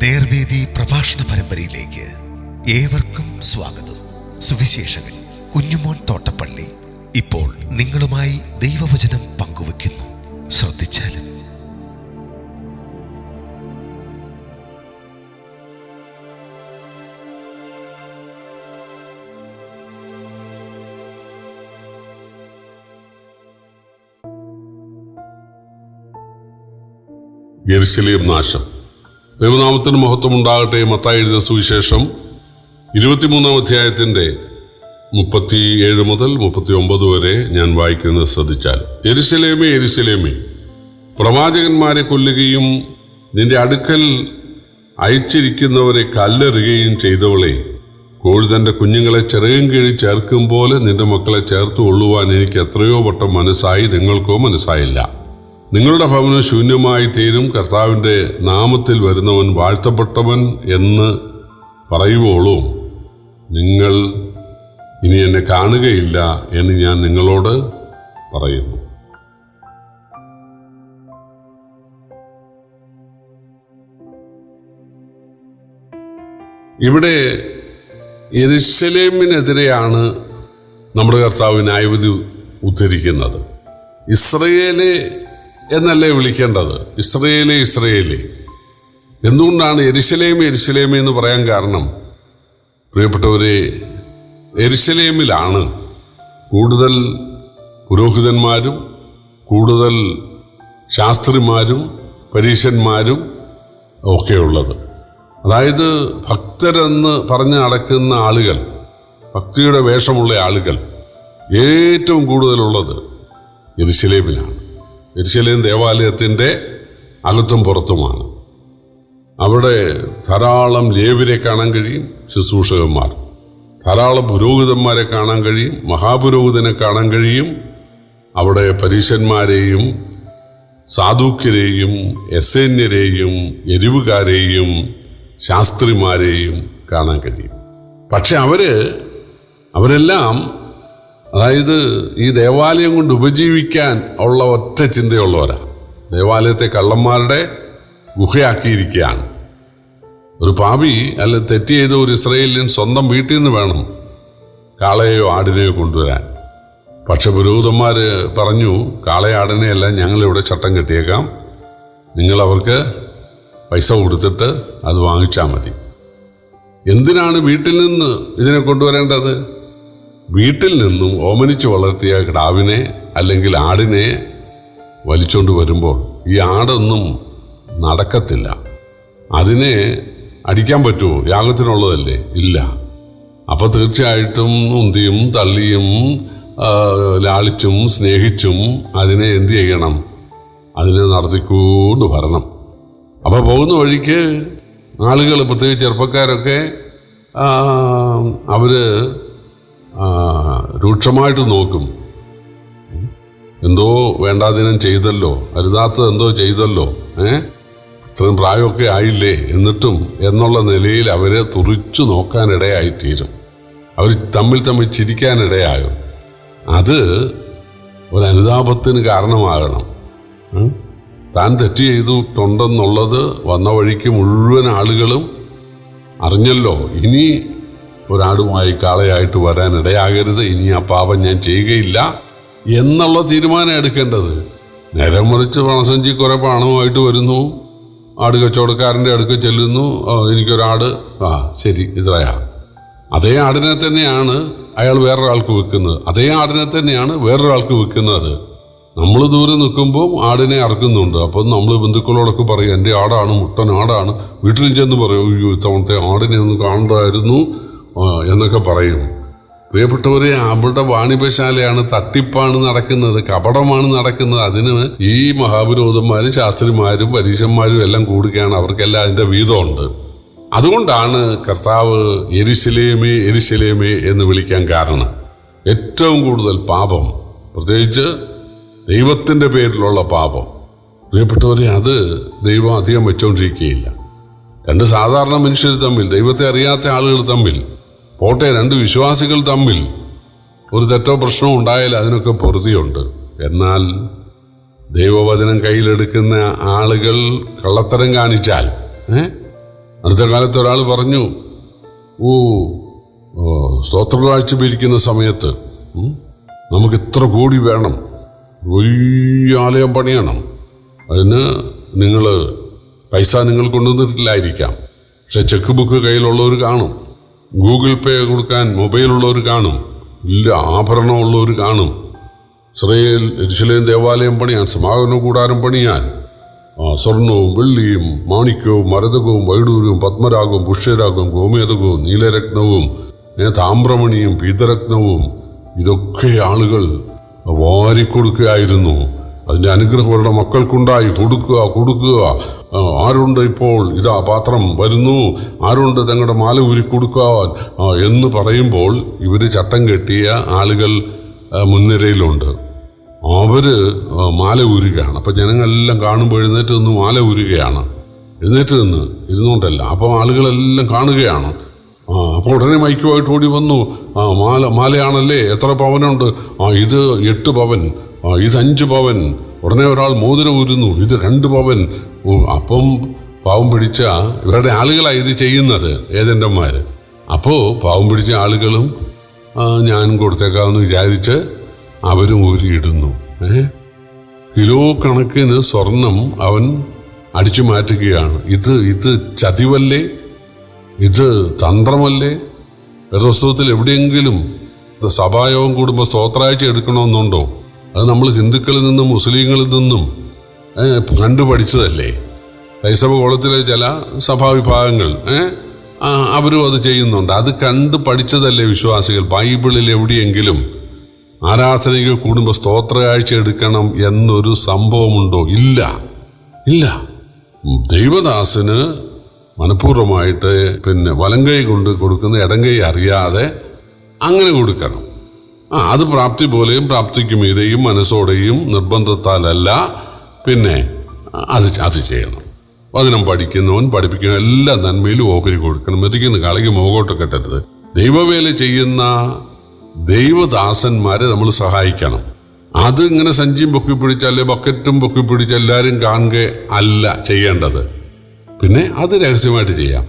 നേർവേദി പ്രഭാഷണ പരമ്പരയിലേക്ക് ഏവർക്കും സ്വാഗതം. സുവിശേഷകൻ കുഞ്ഞുമോൻ തോട്ടപ്പള്ളി ഇപ്പോൾ നിങ്ങളുമായി ദൈവവചനം പങ്കുവെക്കുന്നു. ശ്രദ്ധിച്ചാലും. യെരുശലേം നാശം. ദൈവനാമത്തിന് മഹത്വം ഉണ്ടാകട്ടെ. മത്തായി എഴുതിയ സുവിശേഷം 23-ാം അധ്യായത്തിൻ്റെ 37 മുതൽ 39 വരെ ഞാൻ വായിക്കുന്നത് ശ്രദ്ധിച്ചാൽ, യെരുശലേമേ, യെരുശലേമേ, പ്രവാചകന്മാരെ കൊല്ലുകയും നിന്റെ അടുക്കൽ അയച്ചിരിക്കുന്നവരെ കല്ലെറിയുകയും ചെയ്തവളെ, കോഴി തൻ്റെ കുഞ്ഞുങ്ങളെ ചിറകും കീഴി ചേർക്കും പോലെ നിന്റെ മക്കളെ ചേർത്ത് കൊള്ളുവാൻ എനിക്ക് എത്രയോ വട്ടം മനസ്സായി, നിങ്ങൾക്കോ മനസ്സായില്ല. നിങ്ങളുടെ ഭവനം ശൂന്യമായി തീരും. കർത്താവിൻ്റെ നാമത്തിൽ വരുന്നവൻ വാഴ്ത്തപ്പെട്ടവൻ എന്ന് പറയുവോളും നിങ്ങൾ ഇനി എന്നെ കാണുകയില്ല എന്ന് ഞാൻ നിങ്ങളോട് പറയുന്നു. ഇവിടെ യെരുശലേമിനെതിരെയാണ് നമ്മുടെ കർത്താവ് ന്യായവിധി ഉദ്ധരിക്കുന്നത്. ഇസ്രയേലെ എന്നല്ലേ വിളിക്കേണ്ടത്? ഇസ്രയേലേ, ഇസ്രയേലേ. എന്തുകൊണ്ടാണ് യെരുശലേം യെരുശലേമേ എന്ന് പറയാൻ കാരണം? പ്രിയപ്പെട്ടവരെ, യെരുശലേമിലാണ് കൂടുതൽ പുരോഹിതന്മാരും കൂടുതൽ ശാസ്ത്രിമാരും പരീശന്മാരും ഒക്കെയുള്ളത്. അതായത് ഭക്തരെന്ന് പറഞ്ഞ് നടക്കുന്ന ആളുകൾ, ഭക്തിയുടെ വേഷമുള്ള ആളുകൾ ഏറ്റവും കൂടുതലുള്ളത് യെരുശലേമിലാണ്. യെരുശലേം ദേവാലയത്തിൻ്റെ അകത്തും പുറത്തുമാണ്. അവിടെ ധാരാളം ലേവ്യരെ കാണാൻ കഴിയും, ശുശ്രൂഷകന്മാർ, ധാരാളം പുരോഹിതന്മാരെ കാണാൻ കഴിയും, മഹാപുരോഹിതനെ കാണാൻ കഴിയും. അവിടെ പരീശന്മാരെയും സാധൂക്യരെയും എസ്സേന്യരെയും എരിവുകാരെയും ശാസ്ത്രിമാരെയും കാണാൻ കഴിയും. പക്ഷെ അവരെല്ലാം അതായത് ഈ ദേവാലയം കൊണ്ട് ഉപജീവിക്കാൻ ഉള്ള ഒറ്റ ചിന്തയുള്ളവരാ. ദേവാലയത്തെ കള്ളന്മാരുടെ ഗുഹയാക്കിയിരിക്കുകയാണ്. ഒരു പാപി അല്ല തെറ്റ് ചെയ്ത ഒരു ഇസ്രായേലിയൻ സ്വന്തം വീട്ടിൽ നിന്ന് വേണം കാളയോ ആടിനെയോ കൊണ്ടുവരാൻ. പക്ഷെ പുരോഹിതന്മാർ പറഞ്ഞു, കാളയോ ആടിനെയല്ല, ഞങ്ങളിവിടെ ചട്ടം കെട്ടിയേക്കാം, നിങ്ങളവർക്ക് പൈസ കൊടുത്തിട്ട് അത് വാങ്ങിച്ചാൽ മതി. എന്തിനാണ് വീട്ടിൽ നിന്ന് ഇതിനെ കൊണ്ടുവരേണ്ടത്? വീട്ടിൽ നിന്നും ഓമനിച്ച് വളർത്തിയ കിടാവിനെ അല്ലെങ്കിൽ ആടിനെ വലിച്ചുകൊണ്ട് വരുമ്പോൾ ഈ ആടൊന്നും നടക്കത്തില്ല. അതിനെ അടിക്കാൻ പറ്റുമോ? യാഗത്തിനുള്ളതല്ലേ? ഇല്ല. അപ്പോൾ തീർച്ചയായിട്ടും ഉന്തിയും തള്ളിയും ലാളിച്ചും സ്നേഹിച്ചും അതിനെ എന്തു ചെയ്യണം? അതിനെ നടത്തിക്കൊണ്ട് വരണം. അപ്പോൾ പോകുന്ന വഴിക്ക് ആളുകൾ, പ്രത്യേകിച്ച് ചെറുപ്പക്കാരൊക്കെ, അവർ രൂക്ഷമായിട്ട് നോക്കും. എന്തോ വേണ്ടാതിനം ചെയ്തല്ലോ, അരുതാത്തത് എന്തോ ചെയ്തല്ലോ, ഇത്രയും പ്രായമൊക്കെ ആയില്ലേ, എന്നിട്ടും എന്നുള്ള നിലയിൽ അവരെ തുറിച്ചു നോക്കാനിടയായിത്തീരും. അവർ തമ്മിൽ ചിരിക്കാനിടയാകും. അത് ഒരനുതാപത്തിന് കാരണമാകണം. താൻ തെറ്റ് ചെയ്തിട്ടുണ്ടെന്നുള്ളത് വന്ന വഴിക്ക് മുഴുവൻ ആളുകളും അറിഞ്ഞല്ലോ. ഇനി ഒരാടുമായി കാളയായിട്ട് വരാൻ ഇടയാകരുത്, ഇനി ആ പാപം ഞാൻ ചെയ്യുകയില്ല എന്നുള്ള തീരുമാനം എടുക്കേണ്ടത്. നേരെ മറിച്ച് പണസഞ്ചി കുറേ പണവുമായിട്ട് വരുന്നു, ആട് കച്ചവടക്കാരൻ്റെ അടുക്ക് ചെല്ലുന്നു, എനിക്കൊരാട്, ശരി ഇത്രയാ. അതേ ആടിനെ തന്നെയാണ് അയാൾ വേറൊരാൾക്ക് വിൽക്കുന്നത്, അതേ ആടിനെ തന്നെയാണ് വേറൊരാൾക്ക് വിൽക്കുന്നത്. നമ്മൾ ദൂരെ നിൽക്കുമ്പോൾ ആടിനെ അറക്കുന്നുണ്ട്. അപ്പം നമ്മൾ ബന്ധുക്കളോടൊക്കെ പറയും, എൻ്റെ ആടാണ്, മുട്ടൻ ആടാണ്. വീട്ടിൽ ചെന്ന് പറയും, അയ്യോ ഇത്തവണത്തെ ആടിനെ ഒന്ന് കാണണ്ടായിരുന്നു എന്നൊക്കെ പറയും. പ്രിയപ്പെട്ടവരെ, അവിടെ വാണിഭശാലയാണ്, തട്ടിപ്പാണ് നടക്കുന്നത്, കപടമാണ് നടക്കുന്നത്. അതിന് ഈ മഹാപുരോഹിതന്മാരും ശാസ്ത്രിമാരും പരീശന്മാരും എല്ലാം കൂടുകയാണ്. അവർക്കെല്ലാം അതിൻ്റെ വീതമുണ്ട്. അതുകൊണ്ടാണ് കർത്താവ് യെരുശലേമേ, യെരുശലേമേ എന്ന് വിളിക്കാൻ കാരണം. ഏറ്റവും കൂടുതൽ പാപം, പ്രത്യേകിച്ച് ദൈവത്തിൻ്റെ പേരിലുള്ള പാപം, പ്രിയപ്പെട്ടവരെ, അത് ദൈവം അധികം വെച്ചുകൊണ്ടിരിക്കുകയില്ല. രണ്ട് സാധാരണ മനുഷ്യർ തമ്മിൽ, ദൈവത്തെ അറിയാത്ത ആളുകൾ തമ്മിൽ, പോട്ടെ രണ്ട് വിശ്വാസികൾ തമ്മിൽ ഒരു തെറ്റോ പ്രശ്നമോ ഉണ്ടായാൽ അതിനൊക്കെ പൊറുതിയുണ്ട്. എന്നാൽ ദൈവവചനം കയ്യിലെടുക്കുന്ന ആളുകൾ കള്ളത്തരം കാണിച്ചാൽ അടുത്ത കാലത്ത് ഒരാൾ പറഞ്ഞു, സ്തോത്ര കാഴ്ച പിരിക്കുന്ന സമയത്ത് നമുക്ക് ഇത്ര കോടി വേണം, വലിയ ആലയം പണിയണം. അതിന് പൈസ നിങ്ങൾ കൊണ്ടുവന്നിട്ടില്ലായിരിക്കാം, പക്ഷെ ചെക്ക് ബുക്ക് കയ്യിലുള്ളവർ കാണും, ഗൂഗിൾ പേ കൊടുക്കാൻ മൊബൈലുള്ളവർ കാണും, ഇല്ല ആഭരണമുള്ളവർ കാണും. യെരൂശലേം ദേവാലയം പണിയാൻ, സമാഗമന കൂടാരം പണിയാൻ സ്വർണവും വെള്ളിയും മാണിക്യവും മരതകവും വൈഡൂര്യവും പത്മരാഗവും പുഷ്യരാഗവും ഗോമേതകവും നീലരത്നവും താമ്രമണിയും പീതരത്നവും ഇതൊക്കെ ആളുകൾ വാരിക്കൊടുക്കുകയായിരുന്നു. അതിൻ്റെ അനുഗ്രഹം അവരുടെ മക്കൾക്കുണ്ടായി. കൊടുക്കുക. ആരുണ്ട് ഇപ്പോൾ ഇതാ പാത്രം വരുന്നു, ആരുണ്ട് തങ്ങളുടെ മാല ഊരി കൊടുക്കാൻ എന്ന് പറയുമ്പോൾ ഇവർ ചട്ടം കെട്ടിയ ആളുകൾ മുൻനിരയിലുണ്ട്. അവർ മാല ഊരുകയാണ്. അപ്പം ജനങ്ങളെല്ലാം കാണുമ്പോൾ എഴുന്നേറ്റ് നിന്ന് മാല ഊരുകയാണ്. എഴുന്നേറ്റ് നിന്ന് ഇരുന്നുകൊണ്ടല്ല, അപ്പം ആളുകളെല്ലാം കാണുകയാണ്. അപ്പോൾ ഉടനെ മൈക്കുമായിട്ട് ഓടി വന്നു, മാലയാണല്ലേ, എത്ര പവനുണ്ട്? ഇത് 8 പവൻ, ഇത് 5 പവൻ. ഉടനെ ഒരാൾ മോതിരം ഊരുന്നു, ഇത് 2 പവൻ. അപ്പം പാവം പിടിച്ച ഇവരുടെ ആളുകളാണ് ഇത് ചെയ്യുന്നത്, ഏജന്റന്മാർ. അപ്പോൾ പാവം പിടിച്ച ആളുകളും ഞാൻ കൊടുത്തേക്കാമെന്ന് വിചാരിച്ച് അവരും ഊരിയിടുന്നു. കിലോ കണക്കിന് സ്വർണം അവൻ അടിച്ചു മാറ്റുകയാണ്. ഇത് ചതിവല്ലേ? ഇത് തന്ത്രമല്ലേ? വേദപുസ്തകത്തിൽ എവിടെയെങ്കിലും സഭായോഗം കൂടുമ്പോൾ സ്തോത്രാഴ്ച എടുക്കണമെന്നുണ്ടോ? അത് നമ്മൾ ഹിന്ദുക്കളിൽ നിന്നും മുസ്ലിങ്ങളിൽ നിന്നും കണ്ടുപഠിച്ചതല്ലേ. ക്രൈസ്തവ കോളത്തിലെ ചില സഭാവിഭാഗങ്ങൾ അവരും അത് ചെയ്യുന്നുണ്ട്. അത് കണ്ടു പഠിച്ചതല്ലേ വിശ്വാസികൾ. ബൈബിളിൽ എവിടെയെങ്കിലും ആരാധനകൾ കൂടുമ്പോൾ സ്തോത്രകാഴ്ച എടുക്കണം എന്നൊരു സംഭവമുണ്ടോ? ഇല്ല. ദൈവദാസന് മനഃപൂർവ്വമായിട്ട് വലങ്കൈ കൊണ്ട് കൊടുക്കുന്ന ഇടങ്കൈ അറിയാതെ അങ്ങനെ കൊടുക്കണം. അത് പ്രാപ്തി പോലെയും പ്രാപ്തിക്ക് മീതെയും മനസ്സോടെയും നിർബന്ധത്താലല്ല. അത് ചെയ്യണം. വചനം പഠിക്കുന്നവൻ പഠിപ്പിക്കുന്നവൻ എല്ലാ നന്മയിലും ഓഹരി കൊടുക്കണം. മെതിക്കുന്ന കളിക്ക് മുഖോട്ട് കെട്ടരുത്. ദൈവവേല ചെയ്യുന്ന ദൈവദാസന്മാരെ നമ്മൾ സഹായിക്കണം. അത് ഇങ്ങനെ സഞ്ചിയും പൊക്കി പിടിച്ചല്ലേ ബക്കറ്റും പൊക്കി പിടിച്ച് എല്ലാവരും കാണുക അല്ല ചെയ്യേണ്ടത്. അത് രഹസ്യമായിട്ട് ചെയ്യാം.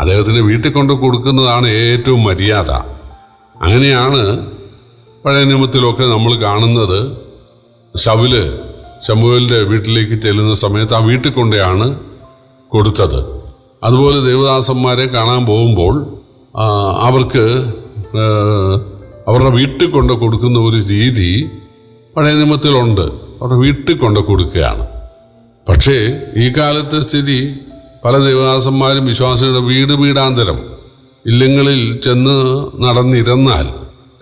അദ്ദേഹത്തിന് വീട്ടിൽ കൊണ്ട് കൊടുക്കുന്നതാണ് ഏറ്റവും മര്യാദ. അങ്ങനെയാണ് പഴയ നിയമത്തിലൊക്കെ നമ്മൾ കാണുന്നത്. ശമൂവേലിൻ്റെ വീട്ടിലേക്ക് ചെല്ലുന്ന സമയത്ത് ആ വീട്ടിൽ കൊണ്ടാണ് കൊടുത്തത്. അതുപോലെ ദേവദാസന്മാരെ കാണാൻ പോകുമ്പോൾ അവർക്ക് അവരുടെ വീട്ടിൽ കൊണ്ട് കൊടുക്കുന്ന ഒരു രീതി പഴയ നിയമത്തിലുണ്ട്. അവരുടെ വീട്ടിൽ കൊണ്ട് കൊടുക്കുകയാണ്. പക്ഷേ ഈ കാലത്തെ സ്ഥിതി പല ദേവദാസന്മാരും വിശ്വാസികളുടെ വീടാന്തരം ഇല്ലങ്ങളിൽ ചെന്ന് നടന്നിരുന്നാൽ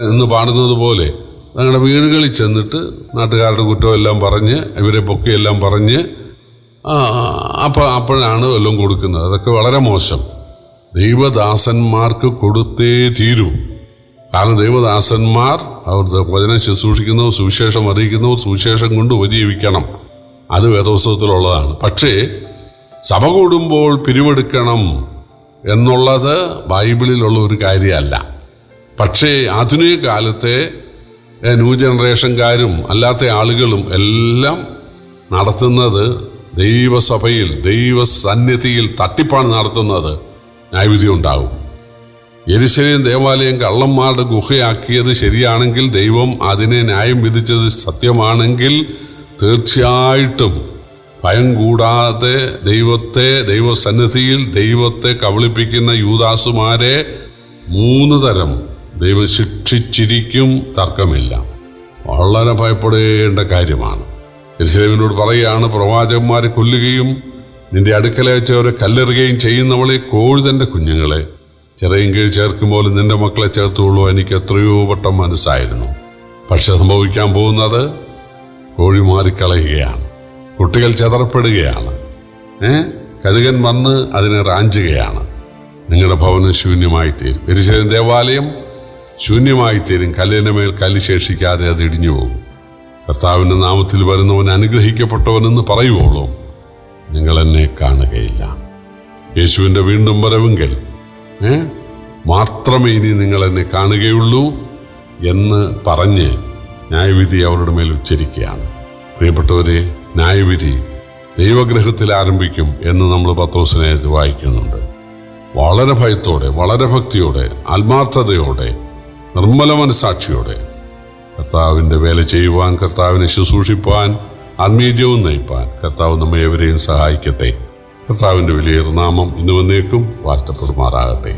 എന്ന് പാടുന്നത് പോലെ തങ്ങളുടെ വീടുകളിൽ ചെന്നിട്ട് നാട്ടുകാരുടെ കുറ്റമെല്ലാം പറഞ്ഞ് ഇവരെ പൊക്കിയെല്ലാം പറഞ്ഞ് അപ്പോഴാണ് വല്ലതും കൊടുക്കുന്നത്. അതൊക്കെ വളരെ മോശം. ദൈവദാസന്മാർക്ക് കൊടുത്തേ തീരൂ. കാരണം ദൈവദാസന്മാർ അവരുടെ വചനം ശുശ്രൂഷിക്കുന്നവർ, സുവിശേഷം അറിയിക്കുന്നവർ സുവിശേഷം കൊണ്ട് ഉപജീവിക്കണം. അത് വേദപുസ്തകത്തിലുള്ളതാണ്. പക്ഷേ സഭ കൂടുമ്പോൾ പിരിവെടുക്കണം എന്നുള്ളത് ബൈബിളിലുള്ള ഒരു കാര്യമല്ല. പക്ഷേ ആധുനിക കാലത്തെ ന്യൂ ജനറേഷൻകാരും അല്ലാത്ത ആളുകളും എല്ലാം നടത്തുന്നത് ദൈവസഭയിൽ ദൈവസന്നിധിയിൽ തട്ടിപ്പാണ് നടത്തുന്നത്. ന്യായവിധി ഉണ്ടാവും. യെരൂശലേം ദേവാലയം കള്ളന്മാരുടെ ഗുഹയാക്കിയത് ശരിയാണെങ്കിൽ, ദൈവം അതിനെ ന്യായം വിധിച്ചത് സത്യമാണെങ്കിൽ, തീർച്ചയായിട്ടും ഭയം കൂടാതെ ദൈവസന്നിധിയിൽ ദൈവത്തെ കബളിപ്പിക്കുന്ന യൂദാസുമാരെ 3 തരം ദൈവം ശിക്ഷിച്ചിരിക്കും. തർക്കമില്ല. വളരെ ഭയപ്പെടേണ്ട കാര്യമാണ്. യെരൂശലേമിനോട് പറയുകയാണ്, പ്രവാചകന്മാരെ കൊല്ലുകയും നിന്റെ അടുക്കൽ വെച്ചവരെ കല്ലെറുകയും ചെയ്യുന്നവളെ, കോഴി തൻ്റെ കുഞ്ഞുങ്ങളെ ചെറിയും കീഴ് ചേർക്കും പോലെ നിന്റെ മക്കളെ ചേർത്തുള്ളൂ. എനിക്ക് എത്രയോ വട്ടം മനസ്സായിരുന്നു. പക്ഷെ സംഭവിക്കാൻ പോകുന്നത് കോഴി മാറിക്കളയുകയാണ്. കുട്ടികൾ ചെതറപ്പെടുകയാണ്. കഴുകൻ വന്ന് അതിനെ റാഞ്ചുകയാണ്. നിങ്ങളുടെ ഭവനം ശൂന്യമായിത്തീരും. യെരൂശലേം ദേവാലയം ശൂന്യമായിത്തീരും. കല്ലിൻ്റെ മേൽ കല്ല് ശേഷിക്കാതെ അത് ഇടിഞ്ഞു പോകും. കർത്താവിൻ്റെ നാമത്തിൽ വരുന്നവൻ അനുഗ്രഹിക്കപ്പെട്ടവനെന്ന് പറയുവോളൂ നിങ്ങൾ എന്നെ കാണുകയില്ല. യേശുവിൻ്റെ വീണ്ടും വരവെങ്കിൽ മാത്രമേ ഇനി നിങ്ങൾ എന്നെ കാണുകയുള്ളൂ എന്ന് പറഞ്ഞ് ന്യായവിധി അവരുടെ മേൽ ഉച്ചരിക്കുകയാണ്. പ്രിയപ്പെട്ടവരെ, ന്യായവിധി ദൈവഗ്രഹത്തിൽ ആരംഭിക്കും എന്ന് നമ്മൾ പത്രോസിനെ വായിക്കുന്നുണ്ട്. വളരെ ഭയത്തോടെ, വളരെ ഭക്തിയോടെ, ആത്മാർത്ഥതയോടെ, നിർമ്മല മനസ്സാക്ഷിയോടെ കർത്താവിൻ്റെ വേല ചെയ്യുവാൻ, കർത്താവിനെ ശുശ്രൂഷിപ്പാൻ, ആത്മീയജീവൻ നയിപ്പാൻ കർത്താവ് നമ്മെ ഏവരെയും സഹായിക്കട്ടെ. കർത്താവിൻ്റെ വലിയ നാമം ഇന്ന് വന്നേക്കും വാഴ്ത്തപ്പെടുമാറാകട്ടെ.